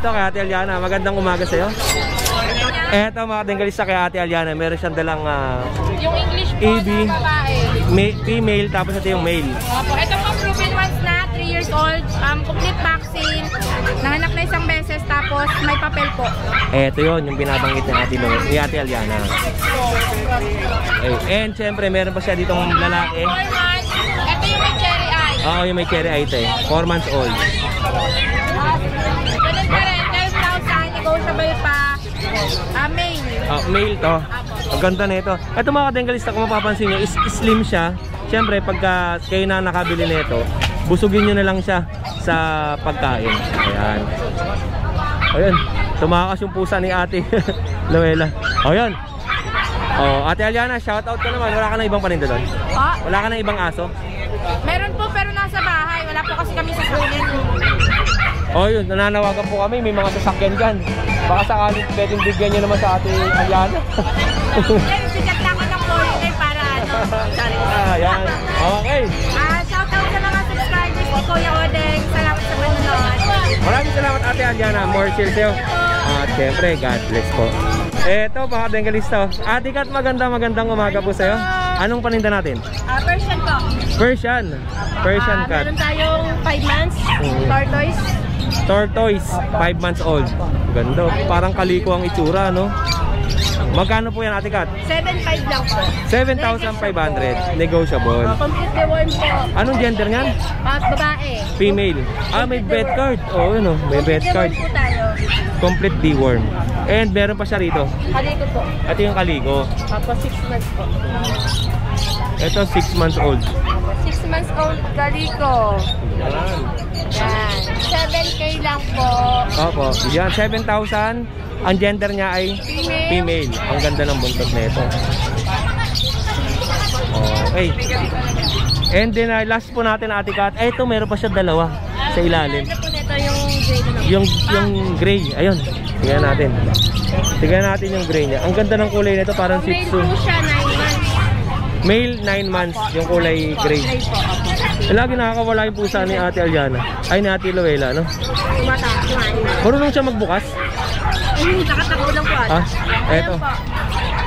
dito kay Ate Aliana. Magandang umaga sa'yo. Eto mga dengalista kay Ate Aliana. Meron siyang dalang yung English po EB, na babae. Female, tapos ito yung male. Opo, ito po proven ones na 3 years old. Complete vaccine. Nanganak na isang beses, tapos may papel po. Eto yun, yung binabanggit ni Ate Aliana. And syempre, meron pa siya ditong lalaki. 4 months. Ito yung may cherry eye. Oo, yung may cherry eye ito eh. 4 months old. Ganun pa rin, 12,000. Negotiable pa. Male. Male to. Ang ganda na ito. Ito mga kadengalista, kung mapapansin nyo, slim siya. Siyempre, pagka kayo na nakabili nito, busugin nyo na lang siya sa pagkain. Ayan. Ayan. Tumakas yung pusa ni Ate Luella. Ayan. Oh, Ate Aliana, shoutout ka naman. Wala ka na ibang paninda doon? Wala ka na ibang aso? Meron po, pero nasa bahay. Wala po kasi kami sa kunin. Oh, yun. Nananawagan po kami. May mga sasakyan dyan. Baka sakali pwedeng bigyan nyo naman sa Ate Aliana. Sikat na ako ng foreigner para ano. Sorry. Ayan. Okay. Shoutout sa mga subscribers ni Kuya Odeng. Salamat sa panonood. Maraming salamat Ate Aliana. More cheers sa'yo. At syempre, God bless po. Eto, mga dengalista. Ate Kat, magandang umaga po sa'yo. Anong paninda natin? Persian po. Persian. Persian cat. Meron tayong 5 months. Tortoise. Tortoise, 5 months old. Ganda. Parang kaliko ang itsura, no? Magkano po yan, Ate Kat? 7,500 lang po. 7,500. Negotiable. Complete deworm po. Anong gender niyan? Babae. Female. May vet card. Oo, yun o. May vet card. Complete deworm po tayo. Complete deworm. And meron pa siya rito. Kaliko po. Ito yung kaliko. Tapos 6 months po. Ito 6 months old. 6 months old kaliko. Yan. Yan. 7K lang po. Opo. Yan. 7,000. Ang gender niya ay female. Ang ganda ng buntot na ito. Okay. And then last po natin, Ate Kat. Ito meron pa siya dalawa sa ilalim. Ito po nito yung gray na lang. Yung gray. Ayun. Tingnan natin. Tingnan natin yung gray niya. Ang ganda ng kulay nito, parang Shih Tzu. Male po siya 9 months. Male 9 months yung kulay gray. Gray po. Lagi nakakawala yung pusa ni Ate Aliana. Ay, ni Ate Luella, no? Marunong siya magbukas? Nakatakbo lang po ata. Eto.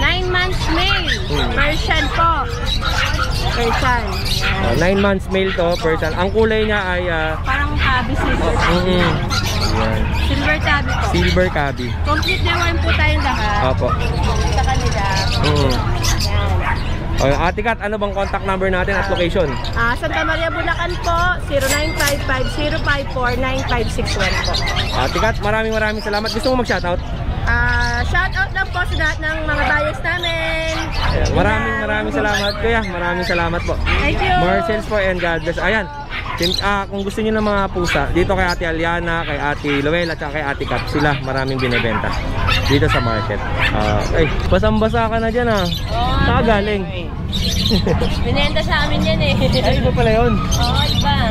9 months male. Persian po. Persian. 9 months male to, Persian. Ang kulay niya ay Parang tabby silver. Ayan. Silver tabby po. Silver tabby. Complete deworm po tayong lahat. Opo. Sa kanila. Okay, Ate Kat, ano bang contact number natin at location? Santa Maria, Bulacan po. 0955-054-9561 po. Ate Kat, maraming salamat. Gusto mo mag-shoutout? Shoutout lang po sa lahat ng mga buyers namin. Maraming salamat, Kuya. Maraming salamat po. Thank you. More sales po and God bless. Ayan. Kung gusto niyo ng mga pusa, dito kay Ate Aliana, kay Ate Luella, at kay Ate Kat, sila maraming binebenta dito sa market. Basang-basa ka na dyan Saan ka galing? Binenta sa amin yan eh. Ay, iba pala yun. Oo, iba.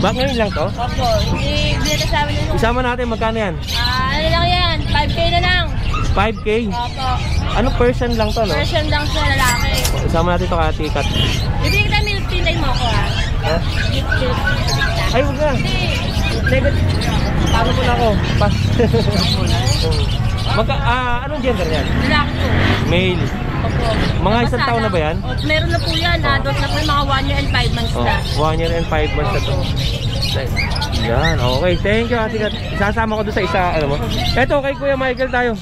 Bak ngayon lang to? Opo, hindi binenta sa amin yun. Isama natin, magkano yan? Ano lang yan, 5K na lang. 5K? Opo. Anong person lang to, no? Version lang sa lalaki. Isama natin to kay Ate Kat. Bibigyan kita milk tea mo ko Ay, huwag na. Paano po na ako? Pass. Anong gender yan? Lalaki po. Male. Opo. Mga isang taon na ba yan? Meron na po yan. Adult na po yung mga 1 year and 5 months na. 1 year and 5 months na to. Yan, okay. Thank you, Ate Kat. Isasama ko doon sa isa, ano mo. Eto, kay Kuya Michael tayo.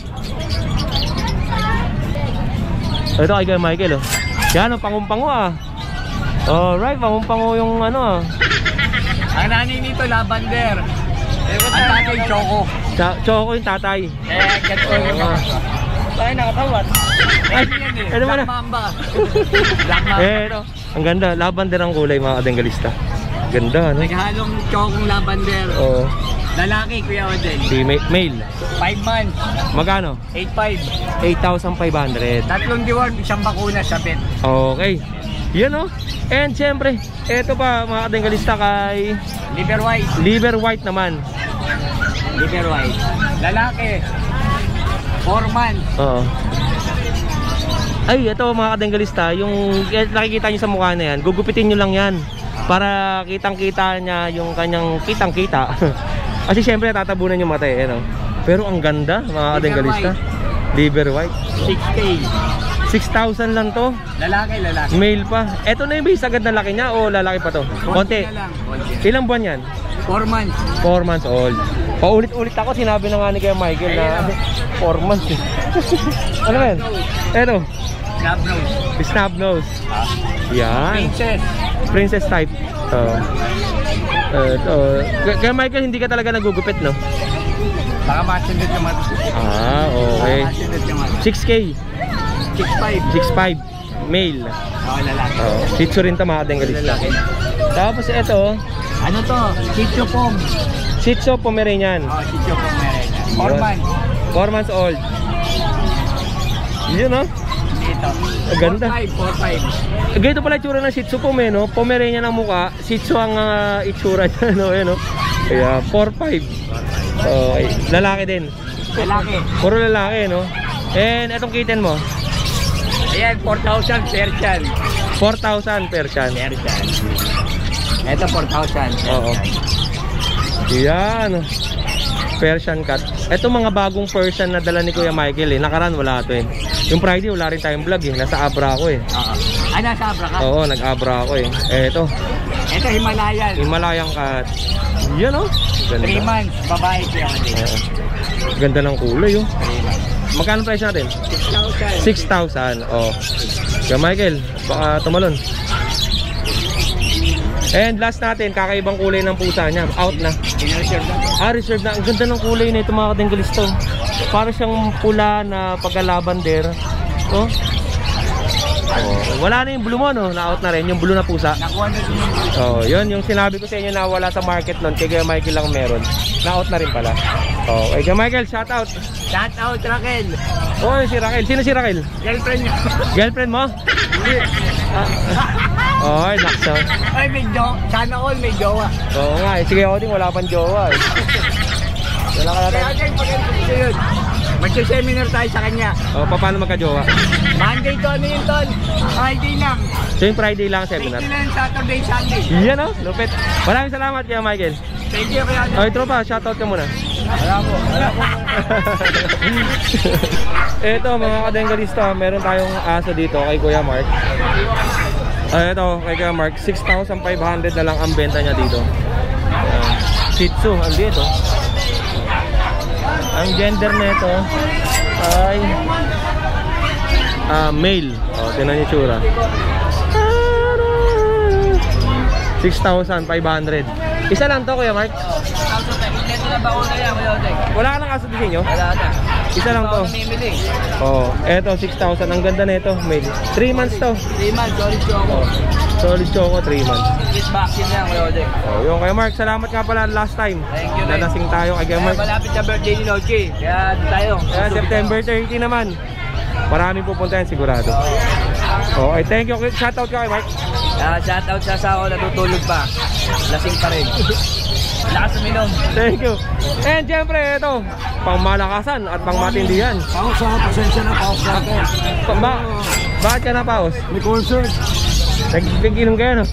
Ito kay Kuya Michael, Yan, ang pangumpango Alright, pangumpango yung ano Ang nanay nito, lavender. Ang tatay, choco. Choco yung tatay. Ganito yung ay, nakatawad. Ay, ano ba na? Black Mamba. Black Mamba. Ito, ang ganda. Lavender ang kulay, mga kadengalista. Ganda, no? Naghalong chocong lavender. Oo. Lalaki, Kuya Odel. Male. 5 months. Magkano? 8,500. 8,500. Tatlong deworm, isang bakuna sa pet. Okay. Yan And syempre, eto pa mga kadengalista kay Liver white. Liver white naman. Liver white. Lalaki. 4 months. Oo. Ay, ito mga kadengalista, yung nakikita nyo sa mukha na yan, gugupitin nyo lang yan para kitang-kita niya yung kanyang kitang-kita Kasi syempre tatabunan yung mata eh, no? Pero ang ganda, mga kadengalista. Liver white. 6K. 6,000 lang to. Lalaki. Male pa. Eto na yung base agad na laki niya o lalaki pa to? Konti. na lang. Ilang buwan yan? 4 months. 4 months old. Paulit-ulit ako, sinabi na nga ni Kuya Michael na 4 months eh. Ano ba yan? Eto. Snub nose. Snub nose. Yan. Princess type. Kaya Michael, hindi ka talaga nagugupit, no? Baka masindot yung mata. Okay. 6K. 6'5". Male. Lalaki. Shih Tzu rin ito, mga kadengalista. Tapos ito. Ano to? Shih Tzu Pom. Shih Tzu Pomeranian. Shih Tzu Pomeranian. 4 months old. Yun, no? Ito. Ganda. 4'5". Ganito pala itsura ng Shih Tzu Pom, eh, no? Pomeranian ang mukha. Shih Tzu ang itsura niya, no? Ayan, no? Kaya 4'5". Okay. Lalaki din. Lalaki. Puro lalaki, no? And itong kitten mo? Ayan, 4,000 per chan. 4,000 per chan. Ito 4,000. Oo. Yan. Persian cat. Ito mga bagong Persian na dala ni Kuya Michael eh. Nakaraan wala ito eh. Yung Friday wala rin tayong vlog eh. Nasa Abra ako eh. Ay, nasa Abra ka? Oo, nag-Abra ako eh. Ito. Ito Himalayan. Himalayan cat. Yan oh. Ganda. 3 months, babae siya. Ganda ng kulay oh. Magkano price natin? 6,000. 6,000. Oh. Kuya Michael, baka tumalon. And last natin, kakaibang kulay ng pusa niya. Out na. Reserve na. Ang ganda ng kulay nito, mga kadenggalisto. Para siyang pula na pagka-lavender. Oh. Wala na yung blue mo, no? Na-out na rin. Yung blue na pusa. Yun. Yung sinabi ko sa inyo na wala sa market nun. Kaya Michael lang meron. Na-out na rin pala. Okay, kaya Michael, shout out. Shout out, Raquel. Si Raquel. Sino si Raquel? Girlfriend niya. Girlfriend mo? Hindi. Nakso. Ay, may jowa. Sana all may jowa. Oo nga, sige ako din, wala pang jowa eh. Wala ka natin. Kaya again, pag-ito yun. Mag-seminar tayo sa kanya. Paano magka-jowa? Monday to, ano yun, Tol? Friday lang. So yung Friday lang seminar? Friday lang, Saturday, Sunday. Yan o, lupit. Maraming salamat kaya Michael. Thank you, kaya. Okay, tropa, shoutout ka muna. Wala po. Ito mga kadenggalista, meron tayong aso dito kay Kuya Mark. Ito, kay Kuya Mark, 6,500 na lang ang benta niya dito. Shih Tzu, andito. Ang gender nito ay male. Tingnan niyo tsura. 6,500. Isa lang to, Kuya Mark? Wala ka ng aso din nyo? Wala na. Isa lang to. Eto 6,000. Ang ganda nito, male. 3 months to. 3 months, solid choco. Solid choco, 3 months. Split vaccine lang, Kuya Odek. Yung Kuya Mark, salamat nga pala last time. Thank you, Nalasing tayo kay Kuya Mark. Malapit sa birthday ni Noche. Kaya tayo. September 30 naman. Maraming pupuntahan sigurado. Okay, thank you. Shoutout ka kay Mark. Shoutout sa asawa, natutulog pa. Lasing pa rin. Lakas uminom. Thank you. And syempre ito, pangmalakasan at pangmatindihan. Paus ha, pasensya na, paus natin. Bakit ka na paus? May concert. Nagpiginom kayo, no?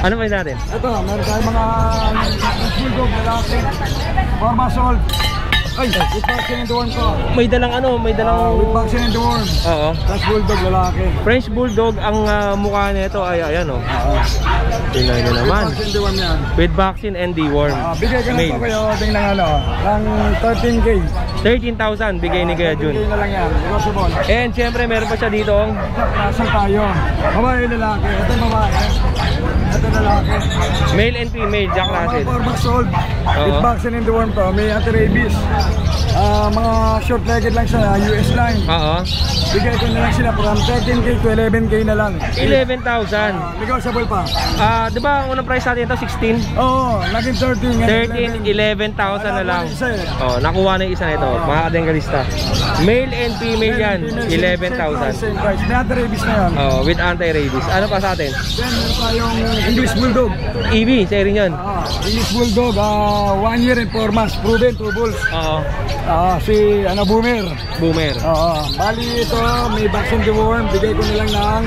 Ano ba yun natin? Ito, meron tayo mga bulldog na lalaki. Or masold. Ay, with vaccine in the worm ko. May dalang ano, may dalang... With vaccine in the worm. Oo. Tapos bulldog lalaki. French bulldog, ang mukha nito ay ayan, oh. Tingnan nyo naman. With vaccine in the worm yan. With vaccine and deworm. Bigay ka na ito kayo, tingnan ano, ng 13K. 13,000 bigay ni Kuya Jun. 13K na lang yan, negotiable. And syempre meron pa siya dito. Nasa tayo. Babae lalaki, ito babae. Ito lalaki. Male and female, Jack Russell. 4 months old. With vaccine in the worm to. May anti-rabies. Mga short-legged lang sa US line. Oo. Bigay ko na lang sila from 13K to 11K na lang. 11,000. Negotiable pa. Di ba ang unang price natin ito 16? Oo, naging 13. 11,000 na lang. Nakuha na yung isa nito, mga kadenggalista. Male and female yan, 11,000. Same price. May anti-rabies na yan. With anti-rabies. Ano pa sa atin? Then meron tayong English Bulldog. EV, sa'yo rin yun. English Bulldog, 1 year and 4 months. Proven, 2 bulls. Si Boomer. Boomer. Oo. Bali ito, may vaccine deworm. Bigay ko nilang ng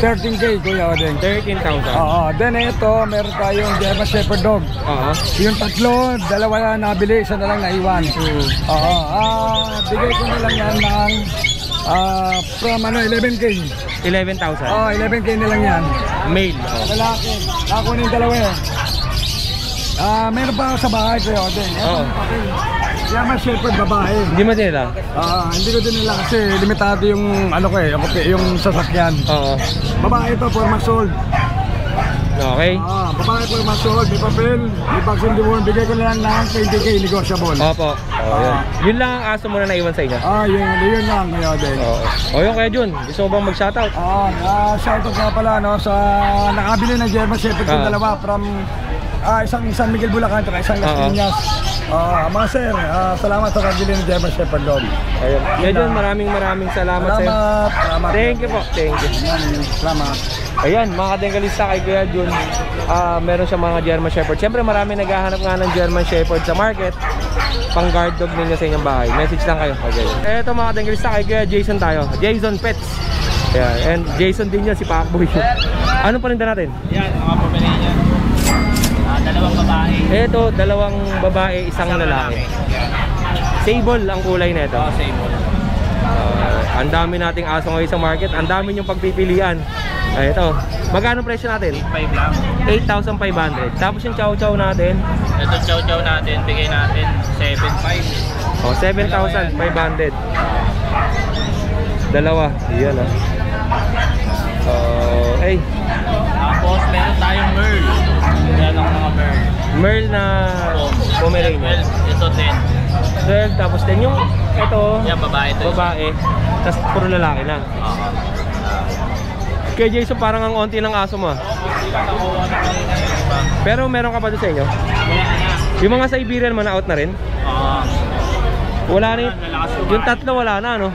13K, Kuya Odeng. 13,000. Oo. Then ito, meron tayong German Shepherd Dog. Oo. Yung tatlo, dalawa na nabili, isa na lang naiwan. Oo. Bigay ko na lang yan ng from 11K. 11,000. 11K na lang yan. Male. Lalaki. Nakunin yung dalawa eh. Meron pa ako sa bahay, Kuya Odeng. Oo. German Shepherd babae. Hindi mo din nila? Hindi ko din nila kasi limitado yung yung sasakyan. Oo. Babae ito, 4 months old. Okay. Babae 4 months old, may papel, may vaccine deworm. Bigay ko na lang ng 20K negotiable. Opo. Yun lang ang aso mo na naiwan sa inyo? Yun lang, Kuya Odeng. Yun Kuya Jun, gusto mo bang mag-shoutout? Shoutout nga pala sa nakabili ng German Shepherd yung dalawa from isang San Miguel Bulacan at isang Las Piñas. Mga sir, salamat sa kabili ng German Shepherd Dog. Ayun. Kuya Jun, maraming salamat sir. Salamat. Thank you po. Thank you. Salamat. Ayan, mga kadengalista kay Kuya Jun, meron siya mga German Shepherd. Siyempre marami naghahanap nga ng German Shepherd sa market. Pang guard dog ninyo sa inyong bahay. Message lang kayo. Okay. Eto mga kadengalista kay Kuya Jason tayo. Jason Pets. Ayan. And Jason din yun, si Pacboy. Anong paninda natin? Yan, mga pamilya niya. Dalawang babae. Eto, dalawang babae, isang lalaki. Sable ang kulay nito. Sable. Ang dami nating aso ngayon sa market. Ang dami yung pagpipilian. Ito. Magkano presyo natin? 8.5 lang. 8,500. Tapos yung chow chow natin. Ito chow natin, bigay natin 7.5. 7,500. Dalawa. Iyan Okay. Tapos meron tayong Merl. Yan ang mga Merl. Merl na Pomeranian. Ito 10. 12. Tapos din yung ito. Yan, babae ito. Babae. Tapos puro lalaki na. Kay Jason, parang ang onti ng aso mo. Pero meron ka pa doon sa inyo? Yung mga Siberian mo na out na rin? Wala na yun. Yung tatlo wala na, no?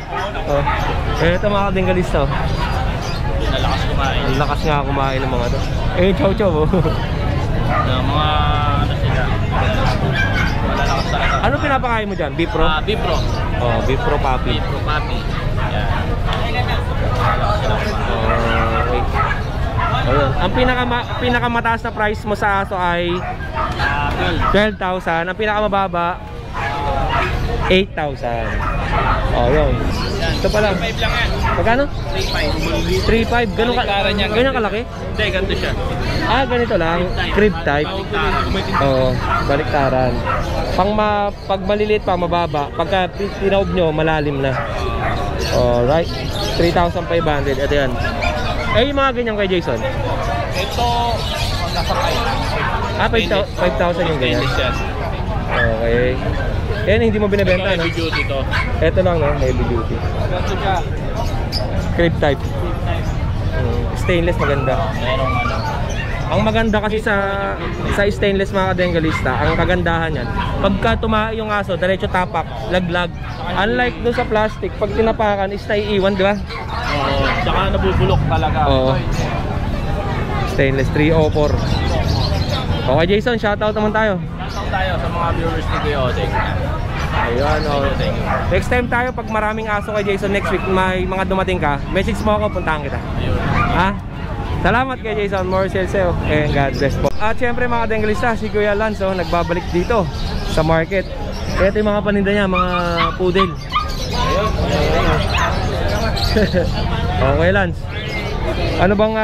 Ito mga kadenggalista. Nalakas kumain. Ang lakas nga kumain ng mga to. Yung chow chow mo. Mga sila. Malalakas talaga. Ano pinapakain mo dyan? Beef Pro? Beef Pro. Beef Pro Puppy. Beef Pro Puppy. Yan. Okay. Ayun. Ang pinakamataas na price mo sa aso ay 12,000. Ang pinakamababa 8,000. Yun. Ito pala. 3.5 lang yan. Magkano? 3.5. 3.5. Ganyan kalaki? Hindi, ganito siya. Ganito lang. Crib type. Baliktaran. Pag maliliit pa, mababa. Pagka tinaob nyo, malalim na. Alright. 3,500. Ito yan. Yung mga ganyan kay Jason? Ito, nasa 5. 5,000 yung ganyan. Okay. Yan, hindi mo binibenta, no? Heavy duty to. Ito lang, no? Heavy duty. Ganito siya. Crib type. Stainless, maganda. Merong Ang maganda kasi sa stainless mga kadenggalista, ang kagandahan yan, pagka tumae yung aso, diretso tapak, laglag. Unlike doon sa plastic, pag tinapakan is naiiwan, di ba? Tsaka nabubulok talaga. Stainless 304. Okay Jason, shoutout naman tayo. Shoutout tayo sa mga viewers ni Kuya Odeng. Ayun, thank you. Next time tayo, pag maraming aso kay Jason next week, may mga dumating ka, message mo ako, puntahan kita. Ayun. Salamat kay Jason, more sales sa'yo, and God bless po. At syempre mga kadenggalista, si Kuya Lance nagbabalik dito sa market. Ito yung mga paninda niya, mga poodle. Okay Lance, ano bang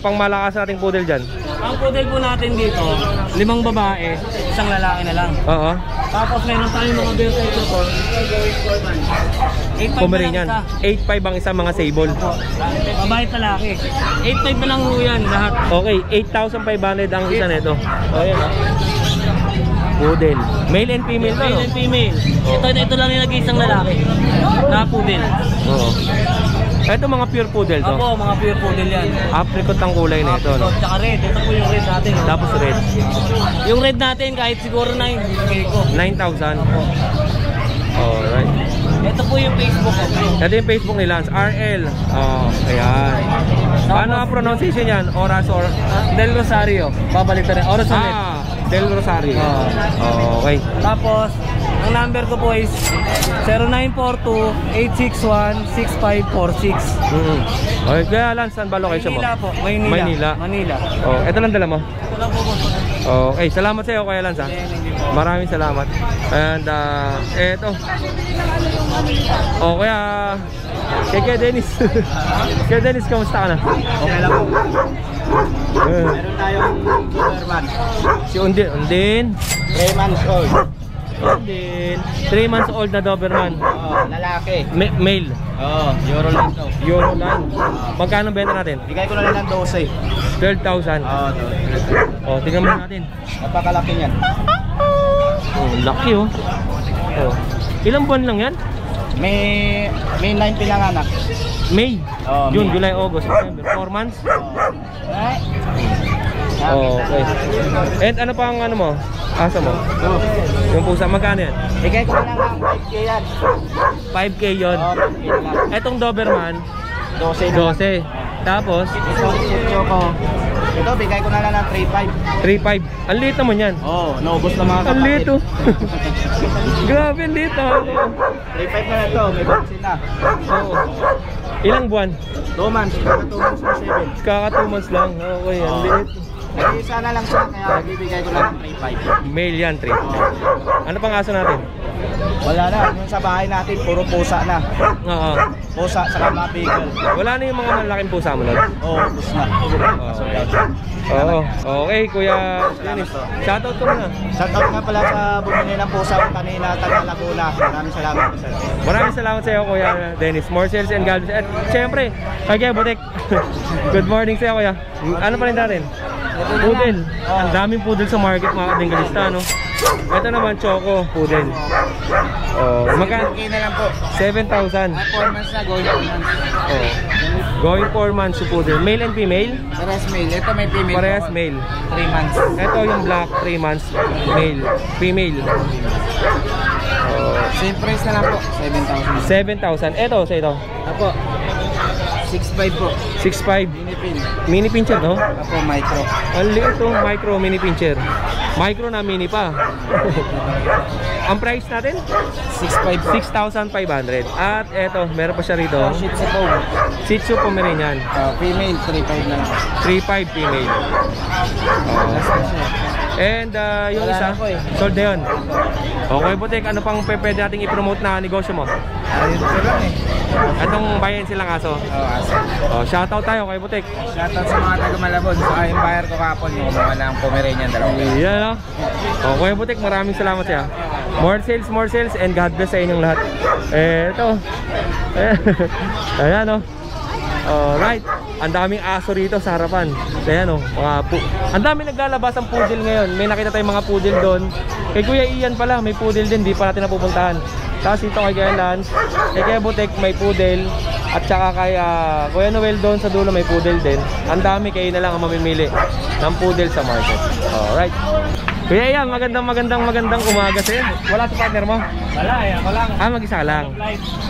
pangmalakas nating poodle dyan? Ang poodle po natin dito, 5 babae, isang lalaki na lang. Tapos meron tayong mga bear ito po. 8.5 Pomeranian. 8.5 ang isang mga sable. Babae at lalaki. 8.5 na lang po yan lahat. Okay, 8,500 ang isa nito. Ayan Poodle. Male and female to, no? Male and female. Ito lang nilagay isang lalaki na poodle. Ito mga pure poodle to? Apo, mga pure poodle yan. Apricot ang kulay nito, no? Apricot, tsaka red. Ito po yung red natin. Tapos red. Yung red natin kahit siguro 9. 9,000. Alright. Ito po yung Facebook ko. Ito yung Facebook ni Lance, RL. Ayan. Paano ang pronunciation yan? Oras or? Del Rosario. Babalik na rin. Oras ulit. Del Rosario. Okay. Tapos, Ang number ko po is 0942-861-6546. Okay, kaya Lance, saan ba location mo? Manila po. Manila. Oh, ito lang dala mo? Ito lang po. Okay, salamat sa iyo Kuya Lance. Maraming salamat. And eto. Oh, Kuya Dennis. Kuya Dennis, kamusta ka na? Okay lang po. Meron tayong Doberman. Si Undin. 3 months old. Undin. 3 months old na Doberman. Lalaki. Male. Euroline to. Euroline. Magkano benta natin? Bigay ko na lang ng 12. 12,000. Oh, tingnan mo natin. Napakalaki niyan. Oh, laki oh. Oh. Ilang buwan lang yan? May 9 pinanganak. May, June, May. July, August, September, 4 months? Okay. And ano pa ang ano mo? Asa mo? Yung pusa, magkano yan? Bigay ko na lang ng 5K yan. 5K yun. 5K na lang. Etong Doberman, 12 na lang. 12. Tapos, Ito, bigay ko na lang ng 3.5. 3.5. Ang liit naman yan. Naubos na mga kapatid. Ang liit oh. Grabe, ang liit oh. 3.5 na lang ito, may vaccine na. Oo. Ilang buwan? 2 months, kaka 2 months na 7. Kaka 2 months lang. Okay, ang liit. Isa na lang siya, kaya bibigay ko lang ng 3.5. Male yan, 3. Ano pang aso natin? Wala na, yung sa bahay natin, puro pusa na. Oo. Pusa, saka mga beagle. Wala na yung mga malaking pusa mo nun? Ubos na. Oo. Okay, Kuya Dennis. Shoutout ko muna. Shoutout nga pala sa bumili ng pusa ko kanina, taga Laguna. Maraming salamat po, sir. Maraming salamat sa iyo, Kuya Dennis. More sales and galbis. At syempre, kaya Butik. Good morning sa iyo, Kuya. Ano pa rin natin? Poodle. Ang daming poodle sa market, mga kadenggalista, no? Ito naman, Choco, poodle. Magkano? Okay na lang po. 7,000. 4 months na, going 4 months. Going 4 months to poodle. Male and female? Parehas male. Ito may female. Parehas male. 3 months. Ito yung black, 3 months. Male. Female. Same price na lang po. 7,000. 7,000. Ito, sa ito. Apo. 6.5 po. 6.5. Minipin. Mini pincher, no? Apo, micro. Ang liit to, micro, mini pincher. Micro na mini pa. Ang price natin? 6.5. 6,500. At eto, meron pa siya rito. Shih Tzu po. Shih Tzu Pomeranian. Female, 3.5 lang. 3.5 female. And yung Wala isa, na po eh. sold na yun. Okay, Butik, ano pang pwede nating i-promote na negosyo mo? Ayun sila lang eh. Atong bayan silang aso. Aso. Shoutout tayo kay Butik. Shoutout sa mga taga Malabon. Saka yung buyer ko kapon, yung mga lang Pomeranian, 2. Yan, no? Okay, Butik, maraming salamat siya. More sales, and God bless sa inyong lahat. Ito. Ayan, no? Alright. Ang daming aso rito sa harapan. Ayan, no? Ang daming naglalabas ang poodle ngayon. May nakita tayong mga poodle doon. Kay Kuya Ian pala, may poodle din. Di pa natin napupuntahan. Tapos dito kay Kuya Lance, kay Kuya Butik may poodle. At saka kay Kuya Noel doon sa dulo may poodle din. Ang dami, kayo na lang ang mamimili ng poodle sa market. Alright. Kuya Ian, magandang umaga sa'yo. Wala sa partner mo? Wala eh, ako lang. Mag-isa lang.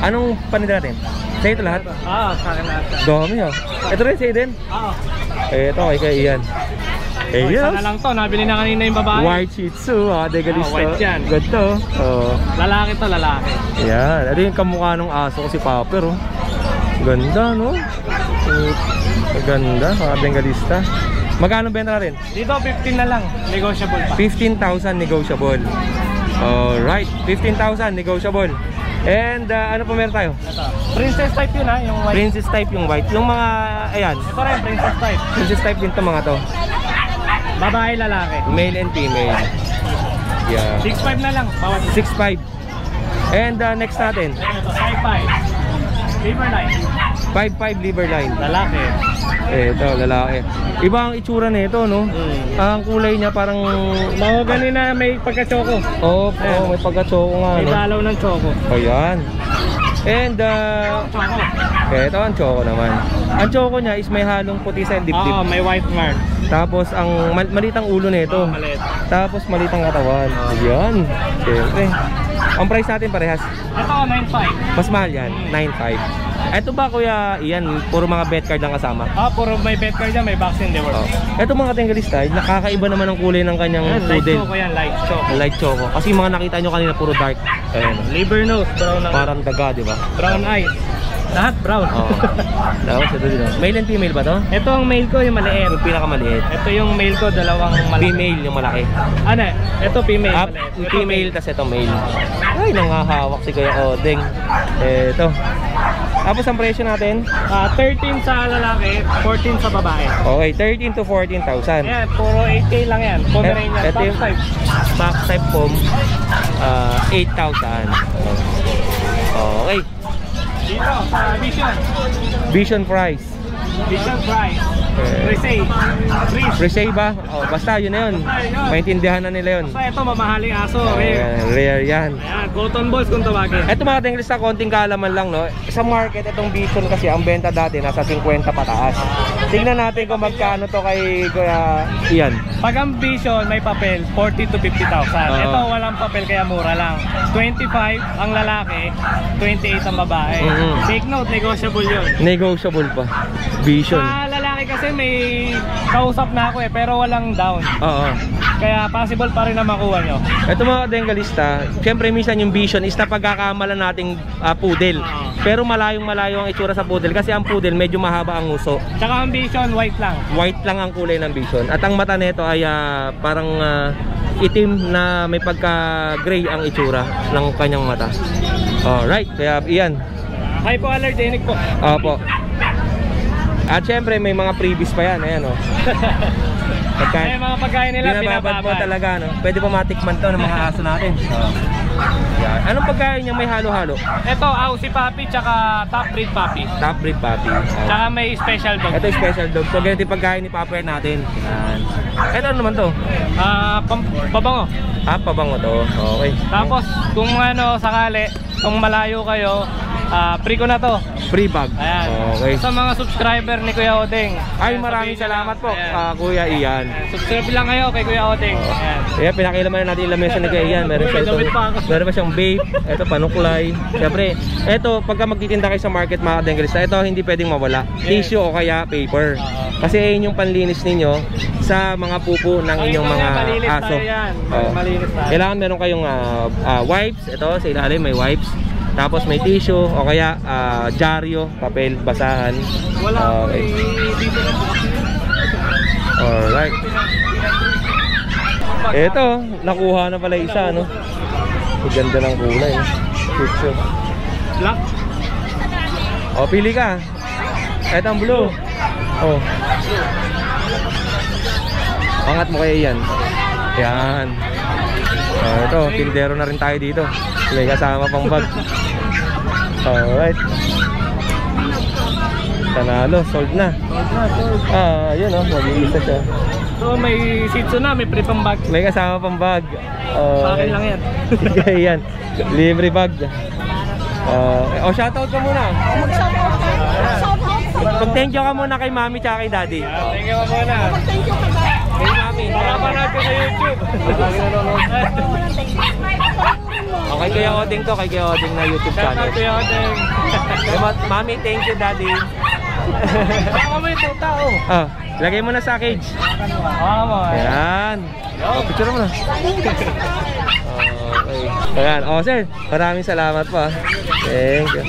Anong paninda natin? Sa'yo ito lahat? Sa akin lahat. Dami oh. Ito rin sa'yo din? Ito kay Kuya Ian. Isa na lang to, nabili na kanina yung babae. White Shih Tzu, degalista. White yan. Good to. Lalaki to, lalaki. Yan, ito yung kamukha ng aso ko si Popper oh. Ganda no? Ganda, degalista. Magkano benta natin? Dito 15 na lang, negotiable pa. 15,000 negotiable. Alright, 15,000 negotiable. And ano pa meron tayo? Ito. Princess type yun ha, yung white. Princess type yung white. Yung mga, ayan. Ito rin, princess type. Princess type din to mga to. Babae, lalaki. Male and female. Yeah. 6.5 na lang, bawat 6.5. And next natin. Ito, 5.5. Liver line. 5.5 liver line. Lalaki. Ito, lalaki. Iba ang itsura nito, no? Ang kulay niya parang Mahogany na may pagka-choco. Oo, may pagka-choco nga, May no? dalaw ng choco. Ayan. And Choco. ito ang choco naman. Ang choco niya is may halong puti sa dibdib. Oo, may white mark. Tapos ang malitang ulo nito. Maliit. Tapos malitang katawan. Ayan. Siyempre. Ang price natin parehas. Ito, 9.5. Mas mahal yan. 9.5. Ito ba kuya, yan, puro mga bet card lang kasama? Puro may bet card yan, may vaccine di work. Ito mga tengalista, nakakaiba naman ang kulay ng kanyang Light poodle. choco yan, light choco. Light choco. Kasi mga nakita nyo kanina puro dark. Ayan. Liver nose, brown na. Parang daga, di ba? Brown eyes. Lahat brown. Oo. Tapos ito dito. Male and female ba to? Ito ang male ko, yung maliit. Yung pinakamaliit. Ito yung male ko, dalawang malaki. Female yung malaki. Ano? Ito female. Up, maliit. female, tas ito male. Ay, nangahawak si Kuya Odeng. Ito. Tapos ang presyo natin? 13 sa lalaki, 14 sa babae. Okay, 13 to 14,000. Ayan, puro 8K lang yan. Pomeranian, Ito box yung type. box type foam, 8,000. Okay. Dito, sa Vision. Vision price. Vision price. Resay. Resay ba? Oh, basta yun na yun. Maintindihan na nila yun. Basta ito, mamahaling aso. Rare yan. Ayan, cotton balls kung tawagin. Ito mga tenglista, konting kaalaman lang, no? Sa market, itong Vision kasi, ang benta dati nasa 50 pataas. Tingnan natin kung magkano to kay Kuya Ian. Pag ang Vision may papel, 40 to 50,000. Ito walang papel kaya mura lang. 25 ang lalaki, 28 ang babae. Take note, negotiable yun. Negotiable pa. Vision. Sa lalaki kasi may kausap na ako pero walang down. Oo. Kaya possible pa rin na makuha nyo. Ito mga tengalista, syempre minsan yung Vision is na pagkakamalan nating poodle. Pero malayong-malayo ang itsura sa poodle kasi ang poodle medyo mahaba ang uso. Tsaka ang Vision, white lang. White lang ang kulay ng Vision. At ang mata nito ay parang itim na may pagka-gray ang itsura ng kanyang mata. Alright, kaya iyan. Hypoallergenic po. Opo. At syempre may mga freebies pa yan. Ayan o. May mga pagkain nila binababad mo talaga, no? Pwede pa matikman to ng mga aso natin. Yan. Anong pagkain niya may halo-halo? Ito, Aussie Puppy tsaka Top Breed Puppy. Top Breed Puppy. Tsaka may special dog. Ito yung special dog. So ganito yung pagkain ni Puppy natin. Yan. Ito ano naman to? Pabango. Pabango to. Okay. Tapos kung ano sakali, kung malayo kayo, free ko na to. Free bag. Ayan. Okay. Sa mga subscriber ni Kuya Odeng. Ay, maraming salamat po, Kuya Ian. Subscribe lang kayo kay Kuya Odeng. Ayan. Kaya pinakilaman natin yung lamesa ni Kuya Ian. Meron pa siyang vape. Ito panuklay. Siyempre, ito pagka magtitinda kayo sa market mga tengalista, ito hindi pwedeng mawala. Tissue o kaya paper. Kasi yun yung panlinis ninyo sa mga pupo ng inyong mga aso. Kailangan meron kayong wipes. Ito sa ilalim may wipes. Tapos may tissue o kaya dyaryo, papel, basahan. Wala okay. Dito na po. Alright. Ito, nakuha na pala isa, no? Ang ganda ng kulay, no? Picture. Black? O, pili ka. Ito ang blue. Oh. Angat mo kaya yan. Yan. Ito, tindero na rin tayo dito. May kasama pang bag. Alright. Tanalo, sold na. Yun o, mag-iisa siya. So may Shih Tzu na, may free pang bag. May kasama pang bag. Bakit lang yan? Sige yan. Libre bag. Shoutout ka muna. Mag-thank you ka muna kay mami tsaka kay daddy. Thank you ka muna. Kay mami. Makapanood ko sa YouTube. Okay, Kuya Odeng to. Kay Kuya Odeng na YouTube channel. Kuya Odeng. Mami, thank you daddy. Baka mo yung tuta oh. Lagay mo na sa cage. Mo. Ayan. Picture mo na. Okay. Ayan. Sir, maraming salamat po. Thank you.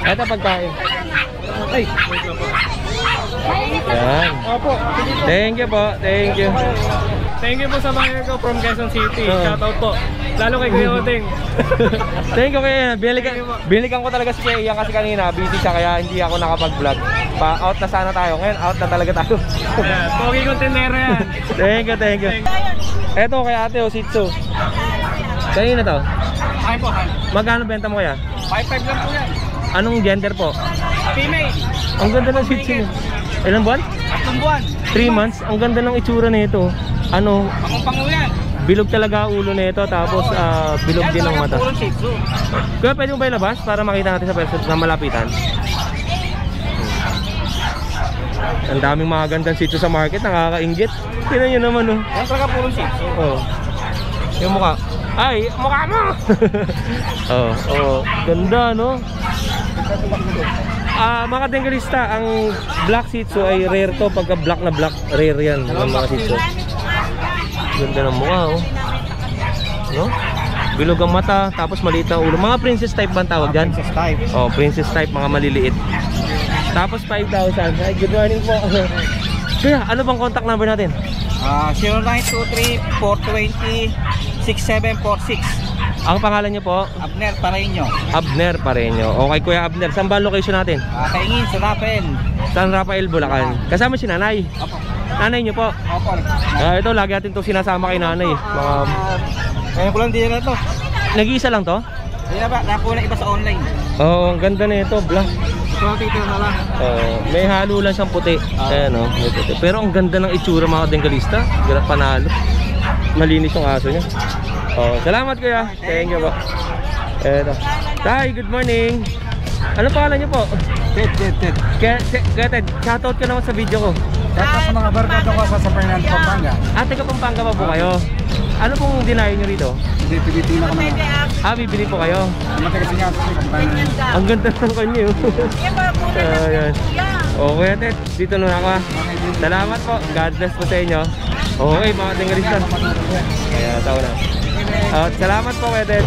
Ito pagkain. Ay. Ayan. Opo. Thank you po. Thank you. Thank you po sa buyer ko from Quezon City. Shoutout po. Lalo kay Kuya Odeng. Thank you Kuya. Binilikan ko talaga si Kuya Ian kasi kanina busy siya kaya hindi ako nakapag-vlog. Out na sana tayo. Ngayon out na talaga tayo. Pogi container yan. Thank you. Eto kay ate Shih Tzu. Kanina to? Ay po. Magkano benta mo kaya? 5.5 lang po yan. Anong gender po? Female. Ang ganda ng Shih Tzu. Ilang buwan? 3 buwan. 3 months. Ang ganda ng itsura nito. Ano? Pangpango yan. Bilog talaga ang ulo nito tapos bilog din ang mata. Kaya pwede mo ba ilabas para makita natin sa person na malapitan? Ang daming mga gandang Shih Tzu sa market, nakakainggit. Tingnan nyo naman oh. Yan talaga puro Shih Tzu. Oh. Yung mukha. Ay, mukha mo! Ganda, no? Mga dengalista, ang black Shih Tzu ay rare to. Pagka black na black, rare yan ng mga Shih Tzu. Ganda ng mukha, oh. No? Bilog ang mata, tapos maliit ang ulo. Mga princess type ba ang tawag dyan? Princess type. Princess type, mga maliliit. Tapos 5,000. Ay, good morning po. Kaya, ano bang contact number natin? 0923-420-6746. Ang pangalan niyo po? Abner Pareño. Abner Pareño. Okay, Kuya Abner. Saan ba ang location natin? Kaingin sa Rafael. San Rafael, Bulacan. Kasama si nanay. Opo. Nanay niyo po. Opo. Ito, lagi natin itong sinasama kay nanay. Ngayon ko lang din na ito. Nag-iisa lang to? Hindi na ba? Nakuha na iba sa online. Ang ganda na ito. Black. Ito ang titira na lang. May halo lang siyang puti. Ayan, may puti. Pero ang ganda ng itsura mga dengalista. Ganap panalo. Malinis yung aso niya. Salamat kuya. Thank you po. Eto. Tay, good morning. Ano pangalan niyo po? Ted. Kaya Ted, shoutout ka naman sa video ko. Tapos sa mga barkada ko sa Fernando, Pampanga. Taga Pampanga pa po kayo. Ano pong dinayo nyo rito? Hindi, pilitin ako na. Bibili po kayo. Matay kasi nga sa Pampanga. Ang ganda ng kanya yun. Ayan. Okay, Ted. Dito na ako. Salamat po. God bless po sa inyo. Okay, mga dengalista. Kaya tao na. Salamat po, Ted.